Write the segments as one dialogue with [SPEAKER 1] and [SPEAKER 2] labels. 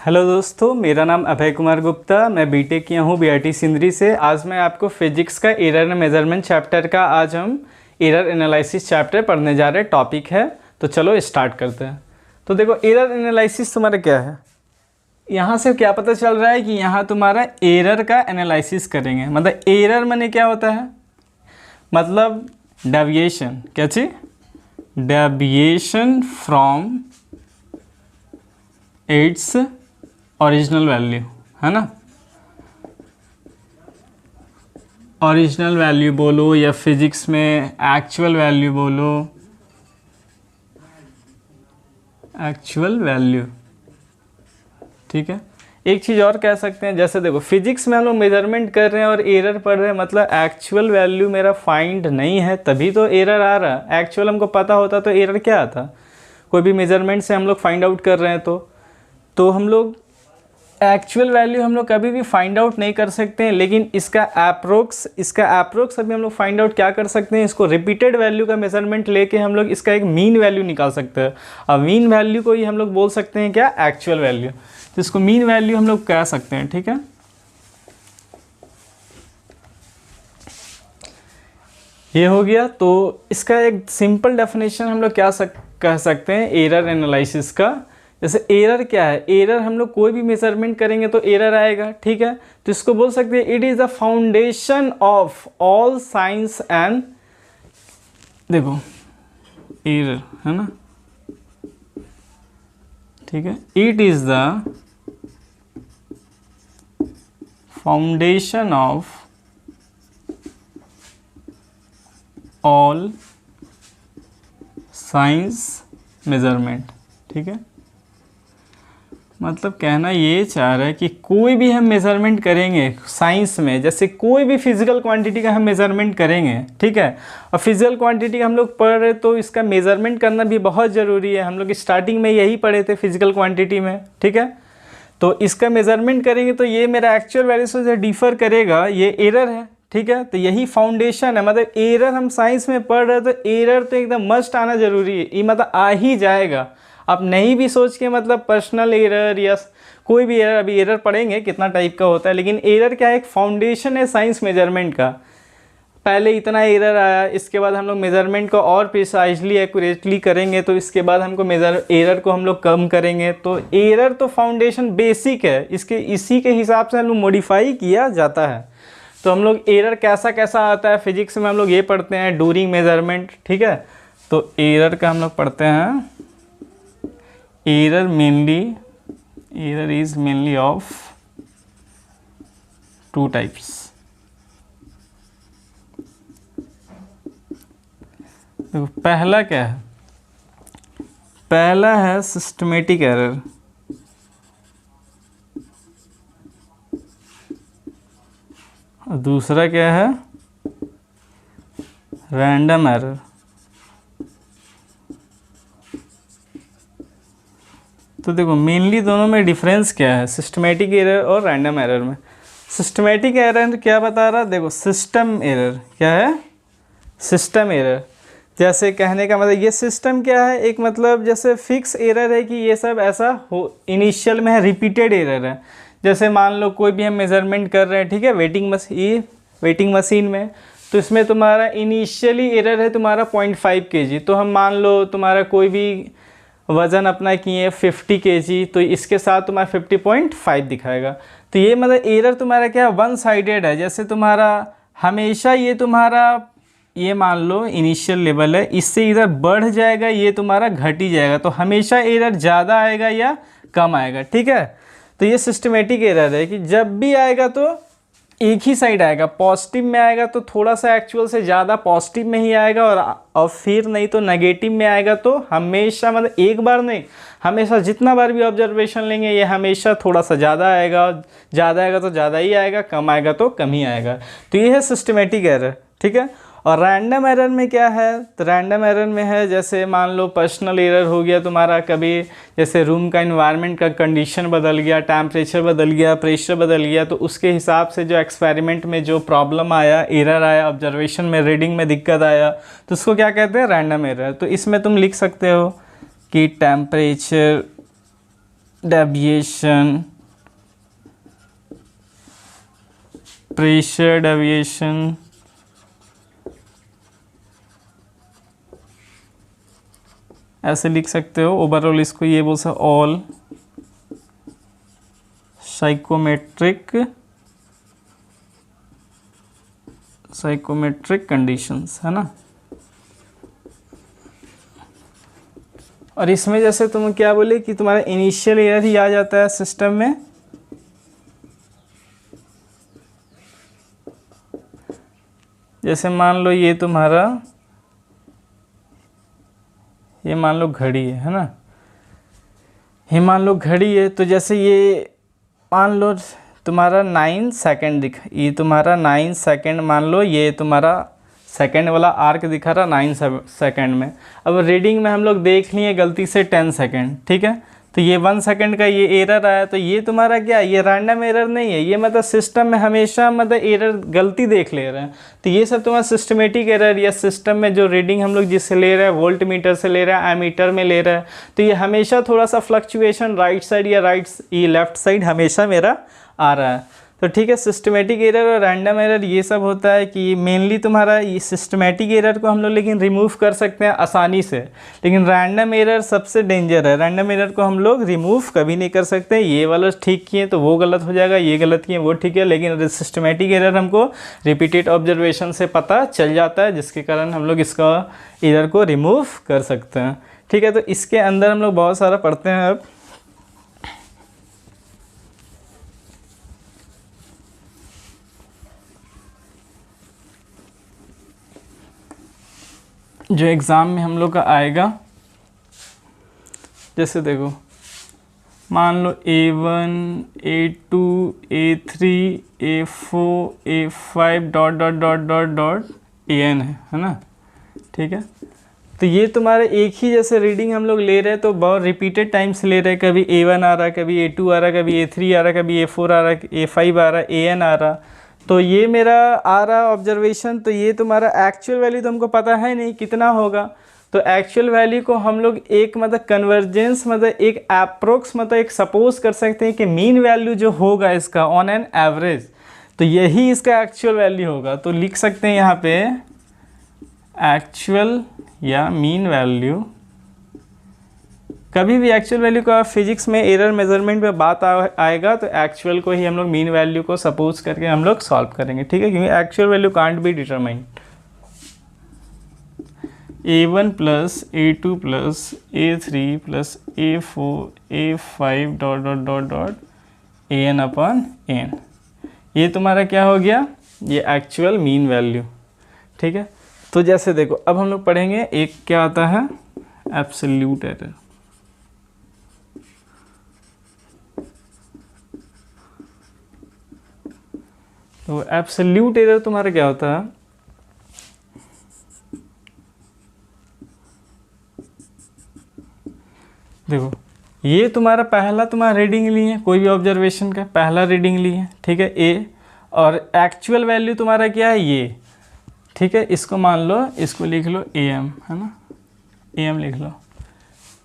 [SPEAKER 1] Hello दोस्तों, मेरा नाम अभय कुमार गुप्ता। मैं बीटेक किया हूँ बीआईटी सिंदरी से। आज मैं आपको फिजिक्स का एरर मेजरमेंट चैप्टर का आज हम एरर एनालिसिस चैप्टर पढ़ने जा रहे हैं। टॉपिक है, तो चलो स्टार्ट करते हैं। तो देखो, एरर एनालिसिस तुम्हारा क्या है। यहाँ से क्या पता चल रहा है कि यहाँ तुम्हारा एरर का एनालिसिस करेंगे। मतलब एरर माने क्या होता है, मतलब डेविएशन। क्या चीज? Deviation from its original value, है ना। ओरिजिनल वैल्यू बोलो या फिजिक्स में एक्चुअल वैल्यू बोलो, एक्चुअल वैल्यू, ठीक है। एक चीज़ और कह सकते हैं, जैसे देखो फिजिक्स में हम लोग मेजरमेंट कर रहे हैं और एरर पढ़ रहे हैं, मतलब एक्चुअल वैल्यू मेरा फाइंड नहीं है तभी तो एरर आ रहा है। एक्चुअल हमको पता होता तो एरर क्या आता। कोई भी मेजरमेंट से हम लोग फाइंड आउट कर रहे हैं तो हम लोग एक्चुअल वैल्यू हम लोग कभी भी फाइंड आउट नहीं कर सकते हैं, लेकिन इसका अप्रोक्स अभी हम लोग फाइंड आउट क्या कर सकते हैं, इसको रिपीटेड वैल्यू का मेजरमेंट लेके हम लोग इसका एक मीन वैल्यू निकाल सकते हैं। अब मीन वैल्यू को ही हम लोग बोल सकते हैं क्या, एक्चुअल वैल्यू। तो इसको मीन वैल्यू हम लोग कह सकते हैं, ठीक है। ये हो गया। तो इसका एक सिंपल डेफिनेशन हम लोग क्या कह सकते हैं एरर एनालिसिस का। जैसे एरर क्या है, एरर हम लोग कोई भी मेजरमेंट करेंगे तो एरर आएगा, ठीक है। तो इसको बोल सकते हैं it is the foundation of all science and, देखो एरर है ना, ठीक है। It is the foundation of all science measurement, ठीक है। मतलब कहना ये चाह रहा है कि कोई भी हम मेज़रमेंट करेंगे साइंस में, जैसे कोई भी फिजिकल क्वांटिटी का हम मेज़रमेंट करेंगे, ठीक है। और फिजिकल क्वांटिटी हम लोग पढ़ रहे तो इसका मेज़रमेंट करना भी बहुत ज़रूरी है। हम लोग स्टार्टिंग में यही पढ़े थे फिजिकल क्वांटिटी में, ठीक है। तो इसका मेज़रमेंट करेंगे तो ये मेरा एक्चुअल वैल्यू से जो डिफ़र करेगा ये एरर है, ठीक है। तो यही फाउंडेशन है। मतलब एरर हम साइंस में पढ़ रहे तो एरर तो एकदम मस्ट आना ज़रूरी है। ये मतलब आ ही जाएगा। आप नहीं भी सोच के, मतलब पर्सनल एरर या कोई भी एरर, अभी एरर पढ़ेंगे कितना टाइप का होता है, लेकिन एरर क्या है, एक फाउंडेशन है साइंस मेजरमेंट का। पहले इतना एरर आया, इसके बाद हम लोग मेजरमेंट को और प्रिसाइजली एक्यूरेटली करेंगे, तो इसके बाद हमको एरर को हम लोग कम करेंगे। तो एरर तो फाउंडेशन बेसिक है, इसी के हिसाब से हम लोग मॉडिफाई किया जाता है। तो हम लोग एरर कैसा कैसा आता है फिजिक्स में हम लोग ये पढ़ते हैं ड्यूरिंग मेजरमेंट, ठीक है। तो एरर का हम लोग पढ़ते हैं, error is mainly of two types। देखो पहला क्या है, पहला है सिस्टमेटिक एरर, और दूसरा क्या है, रैंडम एरर। तो देखो मेनली दोनों में डिफरेंस क्या है, सिस्टमेटिक एरर और रैंडम एरर में। सिस्टमेटिक एरर क्या बता रहा, देखो सिस्टम एरर क्या है, सिस्टम एरर। जैसे कहने का मतलब ये सिस्टम क्या है, एक मतलब जैसे फिक्स एरर है कि ये सब ऐसा हो, इनिशियल में है, रिपीटेड एरर है। जैसे मान लो कोई भी हम मेजरमेंट कर रहे हैं, ठीक है, वेटिंग मशीन में, तो इसमें तुम्हारा इनिशियली एरर है तुम्हारा 0.5 kg। तो हम मान लो तुम्हारा कोई भी वज़न अपना किए 50 kg, तो इसके साथ तुम्हारा 50.5 दिखाएगा। तो ये मतलब एरर तुम्हारा क्या वन साइडेड है। जैसे तुम्हारा हमेशा ये तुम्हारा, ये मान लो इनिशियल लेवल है, इससे इधर बढ़ जाएगा, ये तुम्हारा घट ही जाएगा। तो हमेशा एरर ज़्यादा आएगा या कम आएगा, ठीक है। तो ये सिस्टमेटिक एरर है कि जब भी आएगा तो एक ही साइड आएगा, पॉजिटिव में आएगा तो थोड़ा सा एक्चुअल से ज़्यादा पॉजिटिव में ही आएगा, और फिर नहीं तो नेगेटिव में आएगा। तो हमेशा, मतलब एक बार नहीं, हमेशा जितना बार भी ऑब्जर्वेशन लेंगे ये हमेशा थोड़ा सा ज़्यादा आएगा तो ज़्यादा ही आएगा, कम आएगा तो कम ही आएगा। तो ये है सिस्टमेटिक एरर, ठीक है। और रैंडम एरर में क्या है, तो रैंडम एरर में है जैसे मान लो पर्सनल एरर हो गया तुम्हारा, कभी जैसे रूम का इन्वायरमेंट का कंडीशन बदल गया, टेम्परेचर बदल गया, प्रेशर बदल गया, तो उसके हिसाब से जो एक्सपेरिमेंट में जो प्रॉब्लम आया, एरर आया, ऑब्जर्वेशन में रीडिंग में दिक्कत आया, तो उसको क्या कहते हैं, रैंडम एरर। तो इसमें तुम लिख सकते हो कि टेम्परेचर डेविएशन, प्रेशर डेविएशन, ऐसे लिख सकते हो। ओवरऑल इसको ये बोल सकते ऑल साइकोमेट्रिक कंडीशंस, है ना। और इसमें जैसे तुम क्या बोले कि तुम्हारा इनिशियल एरर ही आ जाता है सिस्टम में, जैसे मान लो ये तुम्हारा, ये मान लो घड़ी है ना, ये मान लो घड़ी है, तो जैसे ये मान लो तुम्हारा 9 सेकंड ये तुम्हारा 9 सेकंड मान लो, ये तुम्हारा सेकंड वाला आर्क दिखा रहा 9 सेकंड में। अब रीडिंग में हम लोग देख लिए गलती से 10 सेकंड, ठीक है, तो ये 1 सेकंड का ये एरर आया, तो ये तुम्हारा क्या, ये रैंडम एरर नहीं है, ये मतलब सिस्टम में हमेशा मतलब एरर गलती देख ले रहे हैं। तो ये सब तुम्हारा सिस्टमेटिक एरर, या सिस्टम में जो रीडिंग हम लोग जिससे ले रहे हैं, वोल्ट मीटर से ले रहे हैं, एमीटर में ले रहे हैं, तो ये हमेशा थोड़ा सा फ्लक्चुएशन राइट साइड या ये लेफ्ट साइड हमेशा मेरा आ रहा है। तो ठीक है, सिस्टमेटिक एरर और रैंडम एरर ये सब होता है कि मेनली तुम्हारा ये सिस्टमेटिक एरर को हम लोग लेकिन रिमूव कर सकते हैं आसानी से, लेकिन रैंडम एरर सबसे डेंजर है। रैंडम एरर को हम लोग रिमूव कभी नहीं कर सकते। ये वाला ठीक किए तो वो गलत हो जाएगा, ये गलत किए वो ठीक है, लेकिन सिस्टमेटिक एरर हमको रिपीटेड ऑब्जर्वेशन से पता चल जाता है, जिसके कारण हम लोग इसका एरर को रिमूव कर सकते हैं। ठीक है, तो इसके अंदर हम लोग बहुत सारा पढ़ते हैं। अब जो एग्ज़ाम में हम लोग का आएगा, जैसे देखो मान लो A1 A2 A3 A4 A5 dot dot dot dot dot AN है ना, ठीक है। तो ये तुम्हारे एक ही जैसे रीडिंग हम लोग ले रहे हैं, तो बहुत रिपीटेड टाइम्स ले रहे हैं, कभी A1 आ रहा है, कभी A2 आ रहा है, कभी A3 आ रहा है, कभी A4 आ रहा है, A5 आ रहा है, AN आ रहा। तो ये मेरा आ रहा ऑब्जर्वेशन, तो ये तुम्हारा एक्चुअल वैल्यू तो हमको पता है नहीं कितना होगा, तो एक्चुअल वैल्यू को हम लोग एक मतलब कन्वर्जेंस मतलब एक अप्रोक्स मतलब एक सपोज कर सकते हैं कि मीन वैल्यू जो होगा इसका ऑन एन एवरेज, तो यही इसका एक्चुअल वैल्यू होगा। तो लिख सकते हैं यहाँ पे एक्चुअल या मीन वैल्यू। कभी भी एक्चुअल वैल्यू का फिजिक्स में एरर मेजरमेंट में बात आएगा तो एक्चुअल को ही हम लोग मीन वैल्यू को सपोज करके हम लोग सॉल्व करेंगे, ठीक है, क्योंकि actual value can't be determined. A1 plus A2 plus A3 plus A4 A5 dot dot dot dot AN upon AN, ये तुम्हारा क्या हो गया, ये एक्चुअल मीन वैल्यू। ठीक है, तो जैसे देखो अब हम लोग पढ़ेंगे एक क्या आता है एब्सोल्यूट एरर। तो एब्सोल्यूट एरर तुम्हारा क्या होता है, देखो ये तुम्हारा पहला तुम्हारा रीडिंग लिए, कोई भी ऑब्जर्वेशन का पहला रीडिंग लिए, ठीक है, ए, और एक्चुअल वैल्यू तुम्हारा क्या है ये, ठीक है, इसको मान लो, इसको लिख लो AM, है ना, AM लिख लो।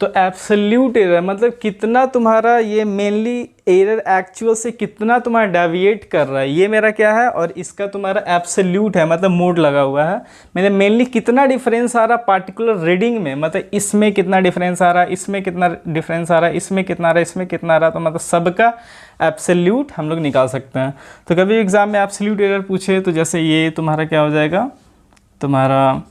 [SPEAKER 1] तो एब्सोल्यूट एरर मतलब कितना तुम्हारा ये मेनली एरर एक्चुअल से कितना तुम्हारा डेविएट कर रहा है, ये मेरा क्या है, और इसका तुम्हारा एब्सोल्यूट है मतलब मोड लगा हुआ है, मैंने मेनली कितना डिफरेंस आ रहा पार्टिकुलर रीडिंग में, मतलब इसमें कितना डिफरेंस आ रहा है, इसमें कितना डिफरेंस आ रहा है, इसमें कितना आ रहा है, इसमें कितना आ रहा है, तो मतलब सबका एब्सोल्यूट हम लोग निकाल सकते हैं। तो कभी एग्जाम में एब्सोल्यूट एरर पूछे तो जैसे ये तुम्हारा क्या हो जाएगा, तुम्हारा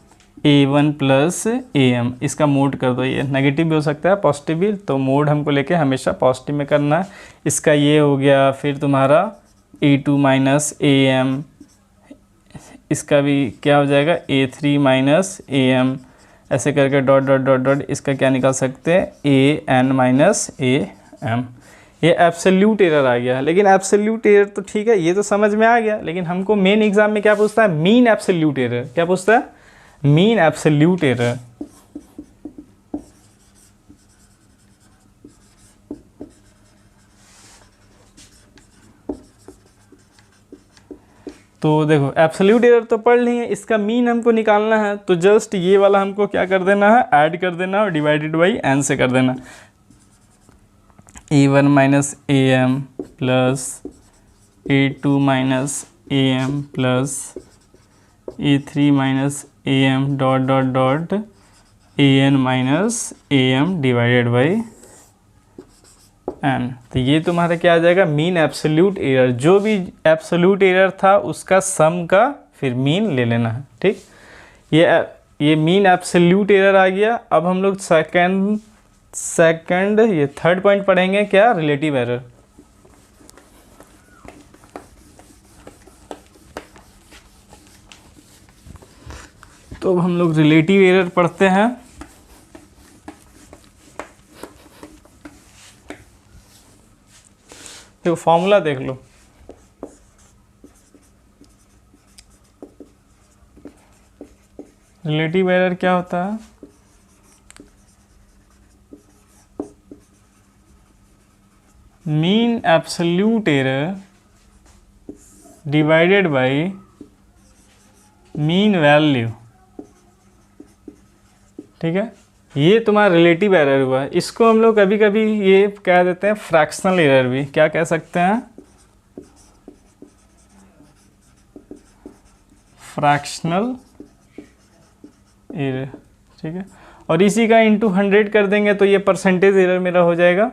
[SPEAKER 1] A1 प्लस AM, इसका मोड कर दो, ये नेगेटिव भी हो सकता है पॉजिटिव भी, तो मोड हमको लेके हमेशा पॉजिटिव में करना है। इसका ये हो गया, फिर तुम्हारा A2 माइनस AM, इसका भी क्या हो जाएगा A3 माइनस AM, ऐसे करके डॉट डॉट डॉट डॉट, इसका क्या निकाल सकते हैं AN माइनस AM। ये एब्सोल्यूट एरर आ गया। लेकिन एब्सोल्यूट एरर तो ठीक है, ये तो समझ में आ गया, लेकिन हमको मेन एग्जाम में क्या पूछता है, मीन एब्सोल्यूट एरर। क्या पूछता है, मीन एब्सोल्यूट एरर। तो देखो एब्सोल्यूट एरर तो पढ़ लिए, इसका मीन हमको निकालना है, तो जस्ट ये वाला हमको क्या कर देना है, ऐड कर देना और डिवाइडेड बाई n से कर देना। A1 minus AM plus A2 minus AM plus A3 minus AM dot dot dot AN minus AM divided by N। तो ये तुम्हारा क्या आ जाएगा, मीन एब्सोल्यूट एरर। जो भी एब्सोल्यूट एरर था उसका सम का फिर मीन ले लेना है, ठीक। ये मीन एब्सोल्यूट एरर आ गया। अब हम लोग सेकंड ये थर्ड पॉइंट पढ़ेंगे, क्या, रिलेटिव एरर। तो अब हम लोग रिलेटिव एरर पढ़ते हैं। देखो फॉर्मूला देख लो, रिलेटिव एरर क्या होता है, mean absolute error divided by mean value, ठीक है। ये तुम्हारा रिलेटिव एरर हुआ। इसको हम लोग कभी कभी ये कह देते हैं फ्रैक्शनल एरर भी, क्या कह सकते हैं, फ्रैक्शनल एरर, ठीक है। और इसी का इंटू 100 कर देंगे तो ये परसेंटेज एरर मेरा हो जाएगा।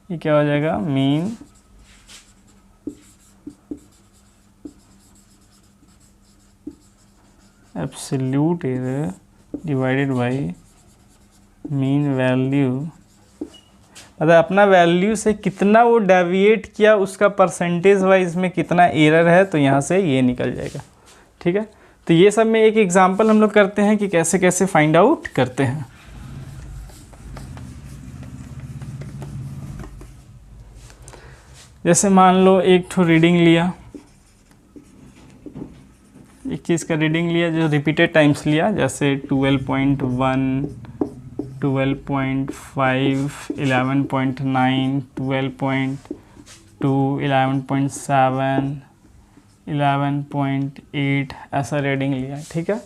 [SPEAKER 1] ये क्या हो जाएगा, mean absolute error divided by mean value, मतलब अपना वैल्यू से कितना वो डेविएट किया उसका परसेंटेज वाइज में कितना एरर है, तो यहाँ से ये निकल जाएगा, ठीक है। तो ये सब में एक एग्जांपल हम लोग करते हैं कि कैसे कैसे फाइंड आउट करते हैं। जैसे मान लो एक ठो रीडिंग लिया, एक चीज़ का रीडिंग लिया जो रिपीटेड टाइम्स लिया, जैसे 12.1, 12.5, 11.9, 12.2, 11.7, 11.8 ऐसा रीडिंग लिया, ठीक है।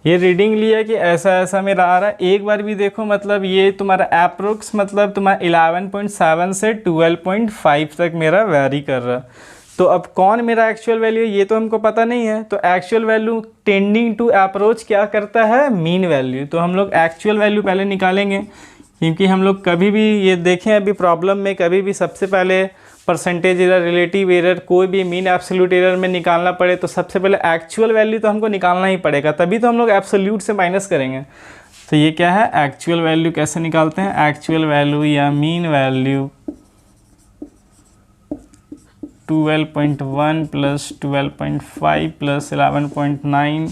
[SPEAKER 1] ये रीडिंग लिया कि ऐसा ऐसा मेरा आ रहा है। एक बार भी देखो, मतलब ये तुम्हारा अप्रोक्स मतलब तुम्हारा 11.7 से 12.5 तक मेरा वेरी कर रहा। तो अब कौन मेरा एक्चुअल वैल्यू है ये तो हमको पता नहीं है। तो actual value tending to approach क्या करता है, मीन वैल्यू। तो हम लोग एक्चुअल वैल्यू पहले निकालेंगे, क्योंकि हम लोग कभी भी ये देखें अभी प्रॉब्लम में कभी भी सबसे पहले परसेंटेज एरर, रिलेटिव एरर, कोई भी मीन एब्सोल्यूट एरर में निकालना पड़े तो सबसे पहले एक्चुअल वैल्यू तो हमको निकालना ही पड़ेगा, तभी तो हम लोग एब्सोल्यूट से माइनस करेंगे। तो ये क्या है, एक्चुअल वैल्यू कैसे निकालते हैं, एक्चुअल वैल्यू या mean value 12.1 plus 12.5 plus 11.9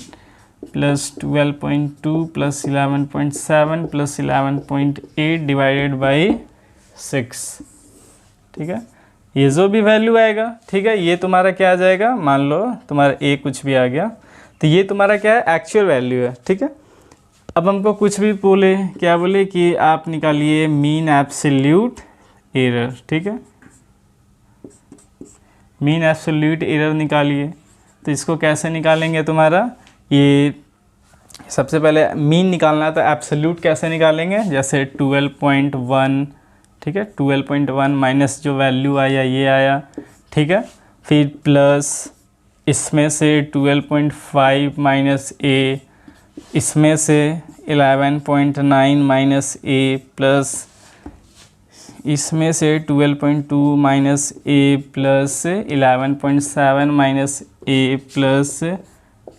[SPEAKER 1] plus 12.2 plus 11.7 plus 11.8 divided by 6, ठीक है। ये जो भी वैल्यू आएगा, ठीक है, ये तुम्हारा क्या आ जाएगा, मान लो तुम्हारा ए कुछ भी आ गया, तो ये तुम्हारा क्या है, एक्चुअल वैल्यू है, ठीक है। अब हमको कुछ भी बोले, क्या बोले कि आप निकालिए मीन एब्सोल्यूट एरर, ठीक है, मीन एब्सोल्यूट एरर निकालिए। तो इसको कैसे निकालेंगे, तुम्हारा ये सबसे पहले मीन निकालना है तो एब्सोल्यूट कैसे निकालेंगे, जैसे 12.1, ठीक है, 12.1 माइनस जो वैल्यू आया ये आया, ठीक है, फिर प्लस इसमें से 12.5 माइनस ए, इसमें से 11.9 माइनस ए, प्लस इसमें से 12.2 माइनस ए, प्लस 11.7 माइनस ए, प्लस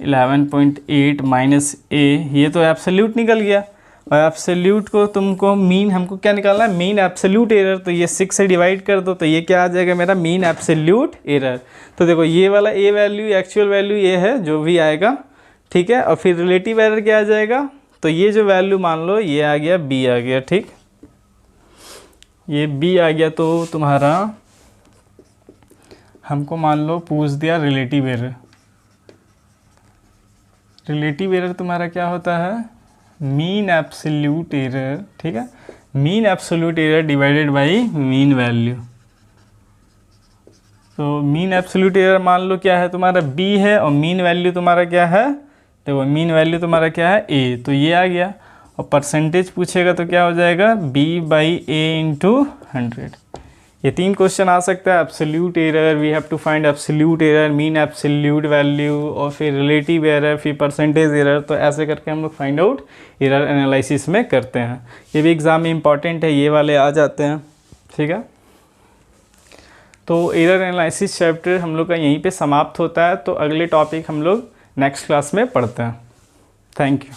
[SPEAKER 1] 11.8 माइनस ए। ये तो एब्सोल्यूट निकल गया। और एब्सोल्यूट को तुमको मीन, हमको क्या निकालना है, मीन एब्सोल्यूट एरर। तो ये 6 से डिवाइड कर दो तो ये क्या आ जाएगा मेरा, मीन एब्सोल्यूट एरर। तो देखो ये वाला ए वैल्यू, एक्चुअल वैल्यू ये है जो भी आएगा, ठीक है। और फिर रिलेटिव एरर क्या आ जाएगा, तो ये जो वैल्यू मान लो ये आ गया बी आ गया, ठीक, ये बी आ गया। तो तुम्हारा हमको मान लो पूछ दिया रिलेटिव एरर। रिलेटिव एरर तुम्हारा क्या होता है, मीन एब्सोल्यूट एरर, ठीक है, mean absolute error divided by mean value. तो मीन एब्सोल्यूट एरर मान लो क्या है तुम्हारा b है, और मीन वैल्यू तुम्हारा क्या है, देखो मीन वैल्यू तुम्हारा क्या है a, तो ये आ गया। और परसेंटेज पूछेगा तो क्या हो जाएगा b/a इंटू 100। ये 3 क्वेश्चन आ सकता है। Absolute error, we have to find absolute error, mean absolute value, और फिर रिलेटिव एरर, फिर परसेंटेज एरर। तो ऐसे करके हम लोग फाइंड आउट एरर एनालिसिस में करते हैं। ये भी एग्ज़ाम में इंपॉर्टेंट है, ये वाले आ जाते हैं, ठीक है। तो एरर एनालिसिस चैप्टर हम लोग का यहीं पे समाप्त होता है। तो अगले टॉपिक हम लोग नेक्स्ट क्लास में पढ़ते हैं। Thank you.